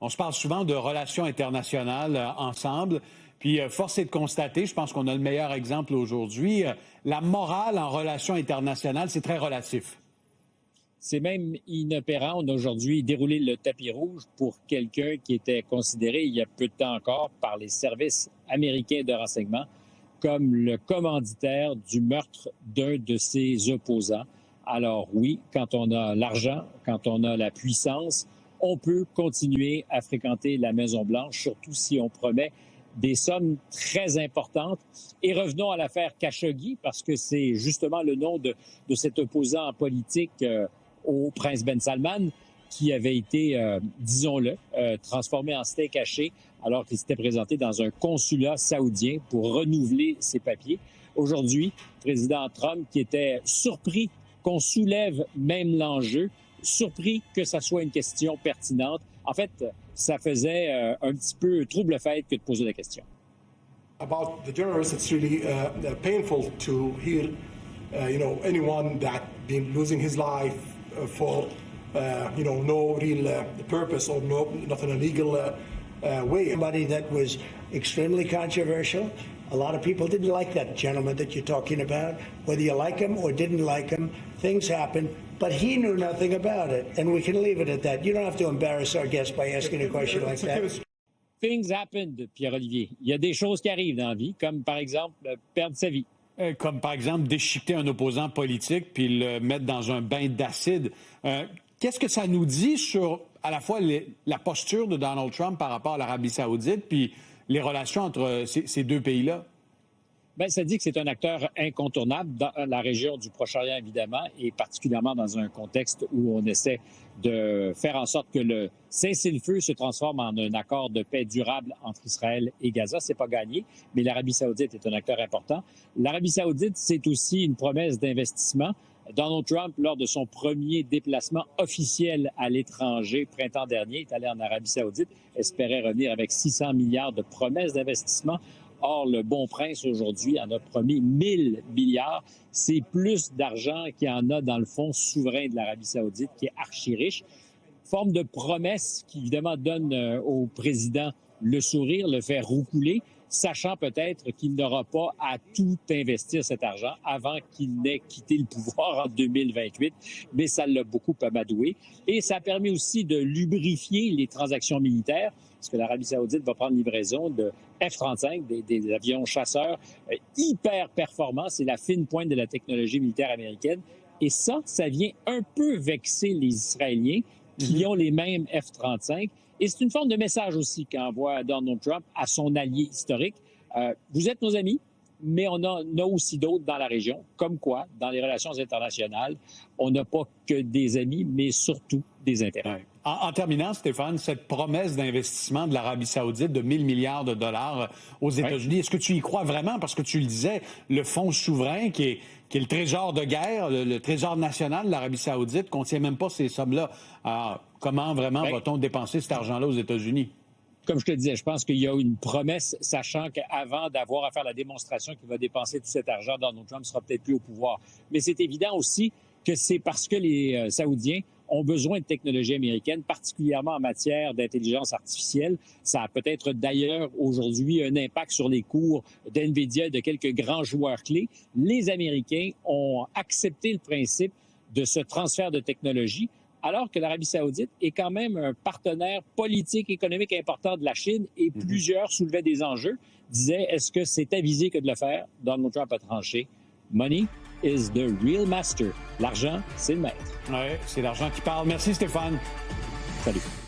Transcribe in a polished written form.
On se parle souvent de relations internationales ensemble. Puis, force est de constater, je pense qu'on a le meilleur exemple aujourd'hui, la morale en relations internationales, c'est très relatif. C'est même inopérant. On a aujourd'hui déroulé le tapis rouge pour quelqu'un qui était considéré il y a peu de temps encore par les services américains de renseignement comme le commanditaire du meurtre d'un de ses opposants. Alors oui, quand on a l'argent, quand on a la puissance, on peut continuer à fréquenter la Maison-Blanche, surtout si on promet des sommes très importantes. Et revenons à l'affaire Khashoggi, parce que c'est justement le nom de cet opposant politique au prince Ben Salman, qui avait été, disons-le, transformé en steak haché alors qu'il s'était présenté dans un consulat saoudien pour renouveler ses papiers. Aujourd'hui, le président Trump, qui était surpris qu'on soulève même l'enjeu, surpris que ça soit une question pertinente. En fait, ça faisait un petit peu trouble-fête que de poser la question. About the journalists, it's really painful to hear, anyone that been losing his life for, no real purpose or not in a legal way. Somebody that was extremely controversial. A lot of people didn't like that gentleman that you're talking about. Whether you like him or didn't like him, things happen. But he knew nothing about it, and we can leave it at that. You don't have to embarrass our guest by asking a question like that. Things happened, Pierre-Olivier. Il y a des choses qui arrivent dans la vie, comme par exemple perdre sa vie. Comme par exemple déchiqueter un opposant politique puis le mettre dans un bain d'acide. Qu'est-ce que ça nous dit sur à la fois la posture de Donald Trump par rapport à l'Arabie saoudite puis les relations entre ces deux pays-là? Bien, ça dit que c'est un acteur incontournable dans la région du Proche-Orient, évidemment, et particulièrement dans un contexte où on essaie de faire en sorte que le cessez-le-feu se transforme en un accord de paix durable entre Israël et Gaza. C'est pas gagné, mais l'Arabie saoudite est un acteur important. L'Arabie saoudite, c'est aussi une promesse d'investissement. Donald Trump, lors de son premier déplacement officiel à l'étranger printemps dernier, est allé en Arabie saoudite, espérait revenir avec 600 milliards de promesses d'investissement. Or, le bon prince, aujourd'hui, en a promis 1000 milliards. C'est plus d'argent qu'il y en a dans le fonds souverain de l'Arabie saoudite, qui est archi-riche. Forme de promesse qui, évidemment, donne au président le sourire, le fait roucouler, sachant peut-être qu'il n'aura pas à tout investir cet argent avant qu'il n'ait quitté le pouvoir en 2028, mais ça l'a beaucoup amadoué. Et ça a permis aussi de lubrifier les transactions militaires, parce que l'Arabie saoudite va prendre livraison de F-35, des avions chasseurs hyper performants. C'est la fine pointe de la technologie militaire américaine. Et ça vient un peu vexer les Israéliens qui ont les mêmes F-35. Et c'est une forme de message aussi qu'envoie Donald Trump à son allié historique. Vous êtes nos amis, mais on en a aussi d'autres dans la région. Comme quoi, dans les relations internationales, on n'a pas que des amis, mais surtout des intérêts. Ouais. En terminant, Stéphane, cette promesse d'investissement de l'Arabie saoudite de 1000 milliards de dollars aux États-Unis, est-ce que tu y crois vraiment? Parce que tu le disais, le fonds souverain qui est le trésor de guerre, le trésor national de l'Arabie saoudite, ne contient même pas ces sommes-là. Alors, comment vraiment va-t-on dépenser cet argent-là aux États-Unis? Comme je te disais, je pense qu'il y a une promesse, sachant qu'avant d'avoir à faire la démonstration qu'il va dépenser tout cet argent, Donald Trump ne sera peut-être plus au pouvoir. Mais c'est évident aussi que c'est parce que les Saoudiens ont besoin de technologie américaine, particulièrement en matière d'intelligence artificielle. Ça a peut-être d'ailleurs aujourd'hui un impact sur les cours d'NVIDIA et de quelques grands joueurs clés. Les Américains ont accepté le principe de ce transfert de technologie, alors que l'Arabie saoudite est quand même un partenaire politique, économique important de la Chine et plusieurs soulevaient des enjeux, disaient est-ce que c'est avisé que de le faire? Donald Trump a tranché. Money is the real master. L'argent, c'est le maître. Oui, c'est l'argent qui parle. Merci Stéphane. Salut.